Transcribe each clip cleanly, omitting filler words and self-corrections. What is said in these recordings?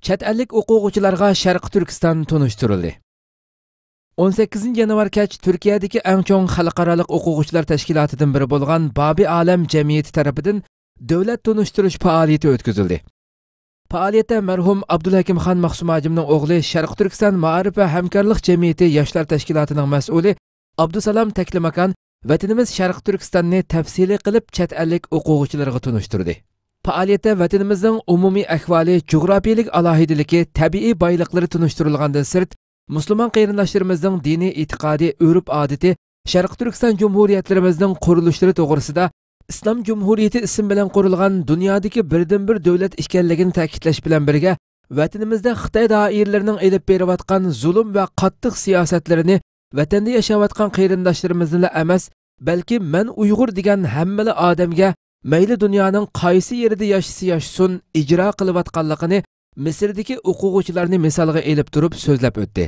Chet ellik o'quvchilarga Sharq Turkiston tunishtirildi. 18 yanvar kech Turkiyadagi eng chong xalqarалық o'quvchilar tashkilotidan biri bo'lgan Babi Alam jamiyati tarafidan davlat tunishtirish faoliyati o'tkazildi. Faoliyatda marhum Abdulhakimxon Maqsumajimning o'g'li Sharq Turkiston ma'arif va hamkorlik jamiyati yoshlar tashkilotining mas'uli Abdusalom Taklimakan vatanimiz Sharq Turkistonni tafsili qilib chet ellik o'quvchilarga tunishtirdi. Faoliyatda vatanimizning umumiy ahvoli, jug'rafiyalik alohidaligi, tabiiy boyliqlari tunishtirilgandan sirt Müslüman qarindoshlarımızın dini etiqadi, örf-odati, Sharq Turkiston Cumhuriyetlerimizin qurilishleri to'g'risida Islom Cumhuriyeti ism bilan qurilgan dunyodagi birdan-bir davlat ekanligini ta'kidlash bilan birga, vatanimizda Xitoy doiralarining elib berayotgan zulm va qattiq siyosatlarini vatanda yashayotgan qarindoshlarimizga emas, balki men Uyg'ur degan hammala odamga mayli dunyoning qaysi yerida yashsin ijro qilayotganligini Misrdagi o'quvchilarni misolga elib turib so'zlab o'tdi.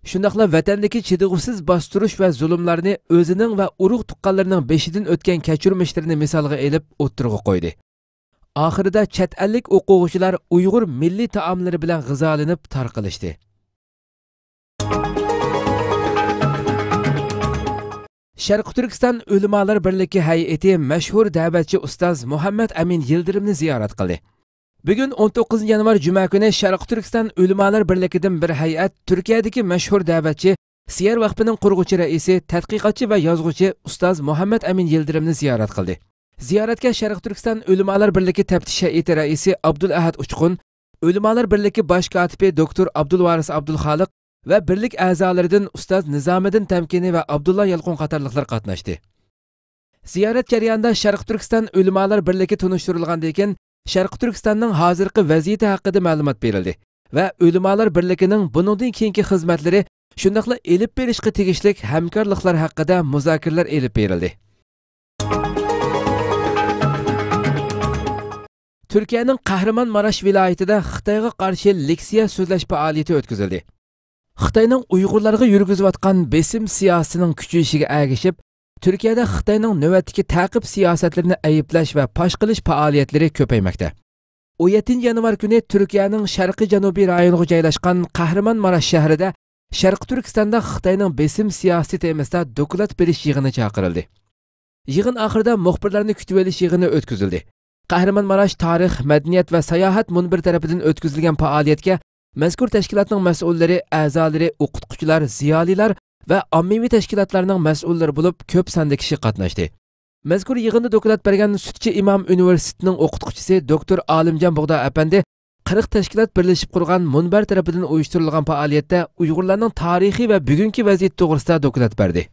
Shundaqla vatandagi chidog'siz bostirish va zulmlarni o'zining va urug' tuqqanlarining beshidan o'tgan kechirmishlarini misolga elib o'ttirg'i qo'ydi. Oxirida chet ellik o'quvchilar Uyg'ur milliy taomlari bilan g'izolanib tarqalishdi. Sharq Turkiston ulamolar birligi hay'ati mashhur da'vatchi ustoz Muhammad Amin Yildirimni ziyorat qildi. Bugun 19 yanvar juma kuni Sharq Turkiston ulamolar birligidan bir hay'at Turkiyadagi mashhur da'vatchi, Siyar vaqfining qurg'uvchi raisi, tadqiqotchi va yozuvchi ustoz Muhammad Amin Yildirimni ziyorat qildi. Ziyoratga Sharq Turkiston ulamolar birligi taftish hay'ati raisi Abdul Ahad Uchqun, ulamolar birligi bosh kotibi doktor Abdulvaris Abdulxoliq va birlik a'zolaridan ustoz Nizomiddin Tamkini va Abdullah Yalqun qatorliqlar qatnashdi. Ziyorat jarayonida Sharq Turkiston ulamolar birligi tunishtirilgandan keyin Sharq Turkistonning hozirgi vaziyati haqida ma'lumot berildi va ulamolar birligining buningdan keyingi xizmatlari, shundaqla elib berishga tegishli hamkorliklar haqida muzokaralar elib berildi. Turkiyaning Qahramonmarash viloyatida Xitoyga qarshi leksiya so'zlash faoliyati o'tkazildi. Xitoyning Uyg'urlarga yurgizayotgan besim siyosatining kuchayishiga ergashib, Turkiyada Xitoyning navbatdagi ta'qib siyosatlarini ayiblash va fosh qilish faoliyatlari ko'paymoqda. 17 yanvar kuni Turkiyaning sharqiy-janubiy rayoniga joylashgan Qahramonmarash shahrida Sharq Turkistonda Xitoyning besim siyosati temasida doklad berish yig'ini chaqirildi. Yig'in oxirida muxbirlarni kutib olish yig'ini o'tkazildi. Qahramonmarash tarix, madaniyat va sayohat munbir tarafidan o'tkazilgan faoliyatga mazkur tashkilotning mas'ullari, a'zolari, o'qituvchilar, ziyolilar va ommaviy tashkilotlarning mas'ullari bo'lib ko'p sonda kishi qatnashdi. Mazkur yig'inda doklad bergan Sutchi Imom universitetining o'qituvchisi doktor Olimjon Bug'do apandi 40 tashkilot birlashib qurgan munbar tarafidan uyushtirilgan faoliyatda Uyg'urlarning tarixiy va bugungi vaziyati to'g'risida doklad berdi.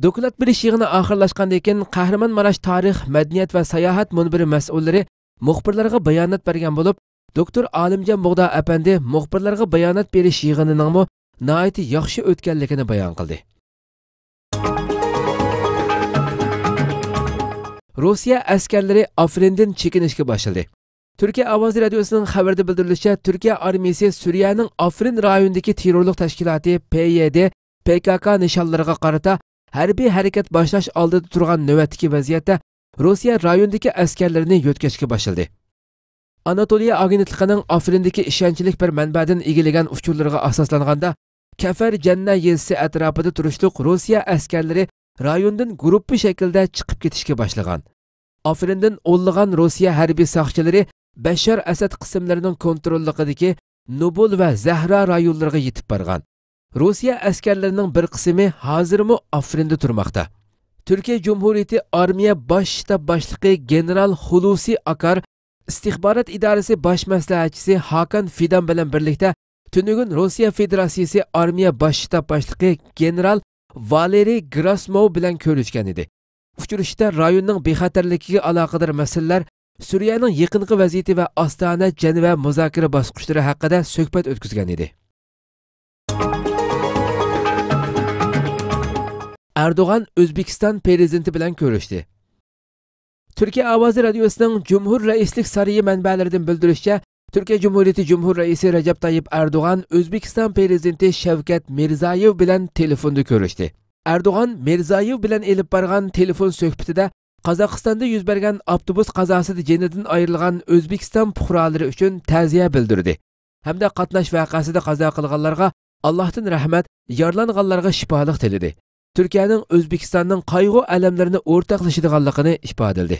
Doklad berish yig'ini oxirlashgandan keyin Qahramonmarash tarix, madaniyat va sayohat munbiri mas'ullari muxbirlarga bayonot bergan bo'lib, doktor Olimjon Bug'do apandi muxbirlarga bayonot berish yig'inining nihoyatda yaxshi o'tganligini bayon qildi. Rossiya askarlari Afrindan chekinishga boshladi. Turkiya ovozi radiosining xabarida bildirilishicha, Turkiya armiyasi Suriyaning Afrin rayonidagi terrorlik tashkiloti PYD, PKK nishonlariga qarata harbiy harakat boshlash oldida turgan navbatdagi vaziyatda Rossiya rayondagi askarlarini yo'tkashga boshladi. Anatoliya agentligining Afrindagi ishonchli bir manbadan egillagan uchurlarga asoslanganda Kafar Janna yezisi atrofida turishliq Rossiya askarlari rayondan guruhi shaklda chiqib ketishga boshlagan. Afrindan o'nlagan Rossiya harbiy soqchilari Bashar Asad qismlarining kontrolligidagi Nubul va Zahra rayonlariga yetib borgan. Rossiya askarlarining bir qismi hozirmi Afrinda turmoqda. Turkiya Cumhuriyeti Armiya bosh shtab boshlig'i general Hulusi Akar, istixborot idorasi bosh maslahatchisi Hakan Fidan bilan birlikda Tunugun Rossiya Federatsiyasi Armiya bosh shtab boshlig'i general Valeriy Grasmov bilan ko'rishgan edi. Uchrashishda rayonning bexatarligiga aloqador masalalar, Suriyaning yaqinqi vaziyati va Ostona Janva muzokara bosqichlari haqida suhbat o'tkazgan edi. Erdo'g'an O'zbekiston prezidenti bilan ko'rishdi. Turkiya ovozi radiosining Cumhur raislik sarayi manbalaridan bildirishicha, Turkiya Cumhuriyeti Cumhur raisi Recep Tayyip Erdo'g'an O'zbekiston prezidenti Shavkat Mirziyoyev bilan telefonda ko'rishdi. Erdo'g'an Mirziyoyev bilan elib borgan telefon suhbatida Qozog'istonda yuz bergan avtobus qazosida jonidan ayrilgan O'zbekiston fuqarolari uchun ta'ziya bildirdi hamda qatnash vaqasida qazo qilganlarga Allohdan rahmat, yaralanganlarga shifoliq tiladi. Turkiyaning O'zbekistonning qayg'u alamlarini o'rtoqlashadiganligini ifodaladi.